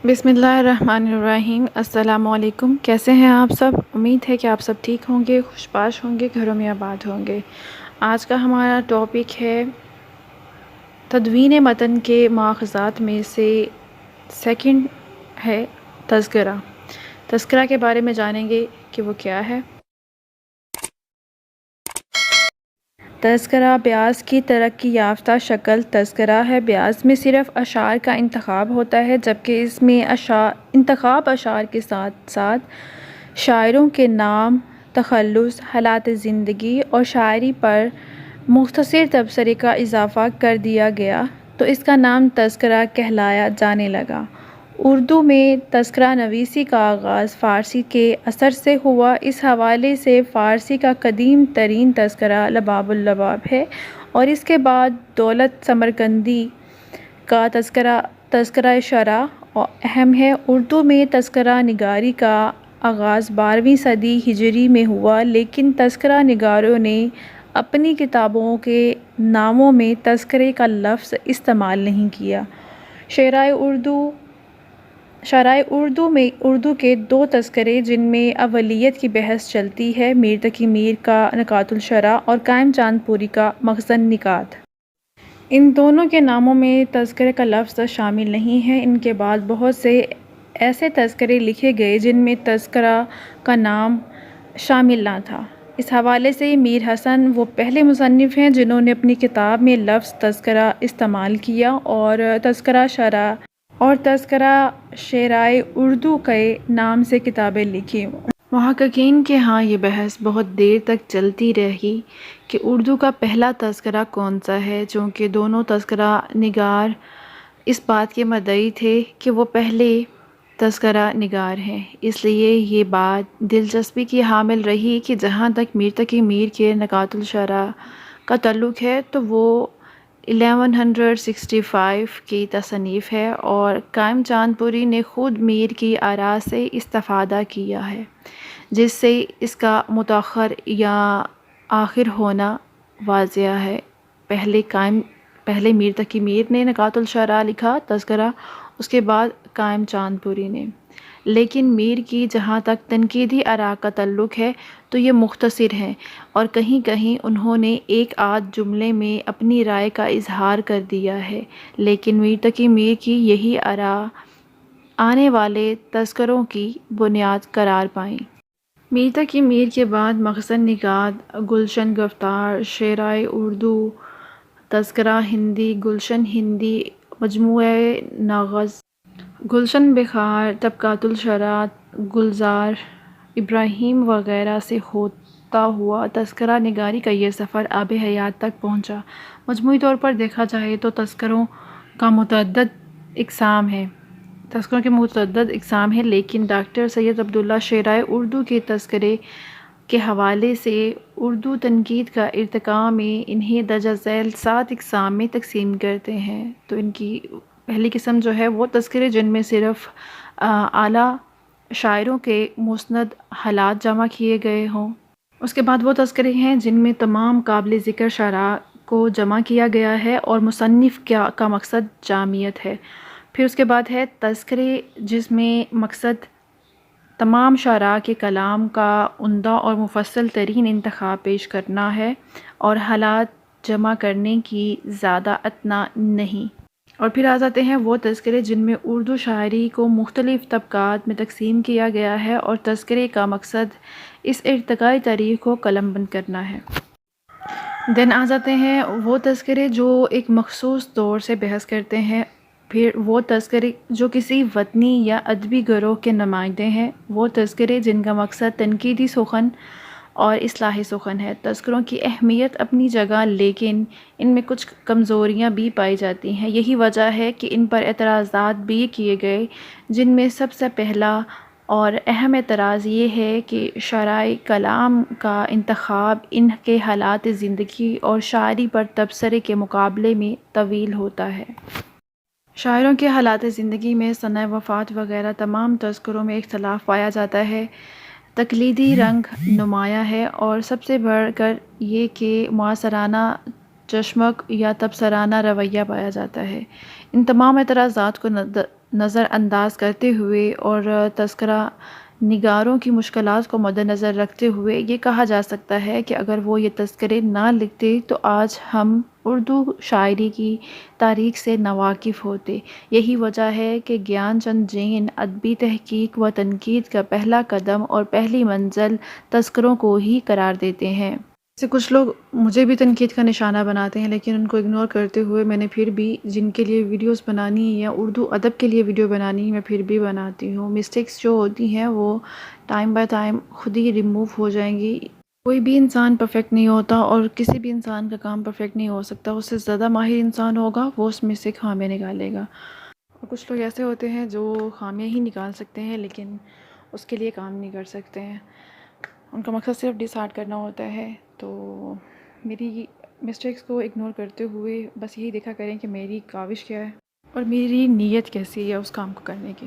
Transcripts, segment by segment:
बिस्मिल्लाहिर्रहमानिर्रहीम। अस्सलाम वालेकुम। कैसे हैं आप सब? उम्मीद है कि आप सब ठीक होंगे, खुशबाश होंगे, घरों में आबाद होंगे। आज का हमारा टॉपिक है तदवीन मतन के माखज़ात में से सेकंड है तज़किरा। तज़किरा के बारे में जानेंगे कि वो क्या है। तज़किरा ब्यास की तरक्की याफ्ता शक्ल तज़किरा है। ब्यास में सिर्फ़ अशार का इंतखाब होता है, जबकि इसमें इंतखाब अशार के साथ साथ शायरों के नाम, तख़ल्लुस, हालात ज़िंदगी और शायरी पर मुख्तसर तबसरे का इजाफ़ा कर दिया गया तो इसका नाम तज़किरा कहलाया जाने लगा। उर्दू में तज़किरा नवीसी का आगाज़ फ़ारसी के असर से हुआ। इस हवाले से फ़ारसी का कदीम तरीन तज़किरा लबाबुल लबाब है और इसके बाद दौलत समरकंदी का तज़किरा शरा अहम है। उर्दू में तज़किरा निगारी का आगाज़ 12वीं सदी हिजरी में हुआ, लेकिन तज़किरा निगारों ने अपनी किताबों के नामों में तज़किरे का लफ्ज़ इस्तेमाल नहीं किया। शराए उर्दू में उर्दू के दो तज़किरे जिनमें अव्वलियत की बहस चलती है, मीर तकी मीर का नकातुल शरा और कायम चांदपुरी का मखज़न निकात। इन दोनों के नामों में तज़किरे का लफ्ज़ शामिल नहीं है। इनके बाद बहुत से ऐसे तज़किरे लिखे गए जिनमें तज़किरा का नाम शामिल ना था। इस हवाले से मीर हसन वो पहले मुसन्निफ़ हैं जिन्होंने अपनी किताब में लफ्ज़ तज़किरा इस्तेमाल किया और तज़किरा शरा और तज़किरा शराए उर्दू के नाम से किताबें लिखी। मुहक्किकीन के यहाँ ये बहस बहुत देर तक चलती रही कि उर्दू का पहला तज़किरा कौन सा है, चूँकि दोनों तज़किरा निगार इस बात के मुद्दई थे कि वो पहले तज़किरा निगार हैं। इसलिए ये बात दिलचस्पी की हामिल रही कि जहाँ तक मीर तकी मीर के नकातुल शरा का ताल्लुक़ है तो वो 1165 की तसनीफ़ है और कायम चांदपुरी ने ख़ुद मीर की आरा से इस्तिफ़ादा किया है, जिससे इसका मुतअख़्ख़र या आखिर होना वाज़िह है। पहले मीर तकी मीर ने नकातुल शरा लिखा तज़किरा, उसके बाद कायम चांदपुरी ने। लेकिन मीर की जहाँ तक तनकीदी आरा का ताल्लुक़ है तो ये मुख्तसर हैं और कहीं कहीं उन्होंने एक आध जुमले में अपनी राय का इजहार कर दिया है, लेकिन मीर तकी मीर की यही आरा आने वाले तज़किरों की बुनियाद करार पाई। मीर तकी मीर के बाद मखज़न निकात, गुलशन गफ्तार, शराए उर्दू, तज़किरा हिंदी, गुलशन हिंदी, मजमूए नाग़ज़, गुलशन बिखार, तबकातुल शरा, गुलजार इब्राहिम वग़ैरह से होता हुआ तज़किरा निगारी का ये सफ़र आब हयात तक पहुँचा। मजमूई तौर पर देखा जाए तो तज़किरों का मुतअद्दिद इक़साम है, लेकिन डॉक्टर सैयद अब्दुल्ला शराए उर्दू के तज़किरे के हवाले से उर्दू तनकीद का इर्तिक़ा में इन्हें दर्ज ज़ैल 7 इक़साम में तक़सीम करते हैं। तो इनकी पहली किस्म जो है वो तज़किरे जिनमें सिर्फ़ आला शायरों के मुस्नद हालात जमा किए गए हों। उसके बाद वो तज़किरे हैं जिनमें तमाम काबिल ज़िक्र शरा को जमा किया गया है और मुसन्निफ़ का मकसद जामियत है। फिर उसके बाद है तज़किरे जिसमें मकसद तमाम शरा के कलाम का उम्दा और मुफस्सल तरीन इंतखाब पेश करना है और हालात जमा करने की ज़्यादा अतना नहीं। और फिर आ जाते हैं वो तज़किरे जिनमें उर्दू शायरी को मुख्तलिफ़ तबक़ात में तक़सीम किया गया है और तज़किरे का मकसद इस इर्तिक़ाई तारीख़ को कलमबंद करना है। देन आ जाते हैं वो तज़किरे जो एक मख़सूस दौर से बहस करते हैं। फिर वो तज़किरे जो किसी वतनी या अदबी गिरोह के नुमाइंदे हैं। वो तज़किरे जिनका मकसद तनकीदी सुख़न और इस्लाही सुख़न है। तज़किरों की अहमियत अपनी जगह, लेकिन इनमें कुछ कमज़ोरियाँ भी पाई जाती हैं। यही वजह है कि इन पर एतराज़ात भी किए गए, जिनमें सबसे पहला और अहम एतराज़ ये है कि शराए कलाम का इंतखाब इनके हालात ज़िंदगी और शायरी पर तबसरे के मुकाबले में तवील होता है। शायरों के हालात ज़िंदगी में सनए वफ़ात वग़ैरह तमाम तज़किरों में इख्तिलाफ़ पाया जाता है। तक़लीदी रंग नुमाया है और सबसे बढ़कर ये कि मुआसराना चश्मक या तबसराना रवैया पाया जाता है। इन तमाम एतराज़ात को نظر انداز کرتے ہوئے اور تذکرہ نگاروں کی مشکلات کو مد نظر رکھتے ہوئے یہ کہا جا سکتا ہے کہ اگر وہ یہ تذکرے نہ لکھتے تو آج ہم اردو شاعری کی تاریخ سے ناواقف ہوتے۔ یہی وجہ ہے کہ گیان چند جین ادبی تحقیق و تنقید کا پہلا قدم اور پہلی منزل تذکروں کو ہی قرار دیتے ہیں۔ جیسے کچھ لوگ مجھے بھی تنقید کا نشانہ بناتے ہیں، لیکن ان کو اگنور کرتے ہوئے میں نے پھر بھی جن کے لیے ویڈیوز بنانی یا اردو ادب کے لیے ویڈیو بنانی میں پھر بھی بناتی ہوں۔ مسٹیکس جو ہوتی ہیں وہ ٹائم بائی ٹائم خود ہی ریموو ہو جائیں گی۔ کوئی بھی انسان پرفیکٹ نہیں ہوتا اور کسی بھی انسان کا کام پرفیکٹ نہیں ہو سکتا۔ اس سے زیادہ ماہر انسان ہوگا وہ اس میں سے خامیاں نکالے گا، اور کچھ لوگ ایسے ہوتے ہیں جو خامیاں ہی نکال سکتے ہیں لیکن اس کے لیے کام نہیں کر سکتے ہیں۔ ان کا مقصد صرف ڈسارٹ کرنا ہوتا ہے۔ تو میری مسٹیکس کو اگنور کرتے ہوئے بس یہی دیکھا کریں کہ میری کاوش کیا ہے اور میری نیت کیسی ہے اس کام کو کرنے کی۔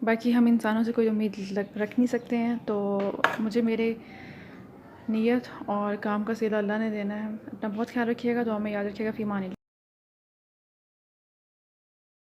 باقی ہم انسانوں سے کوئی امید رکھ نہیں سکتے ہیں، تو مجھے میرے نیت اور کام کا صلہ اللہ نے دینا ہے۔ اپنا بہت خیال رکھیے گا، دعا میں یاد رکھیے گا۔ فی امان اللہ۔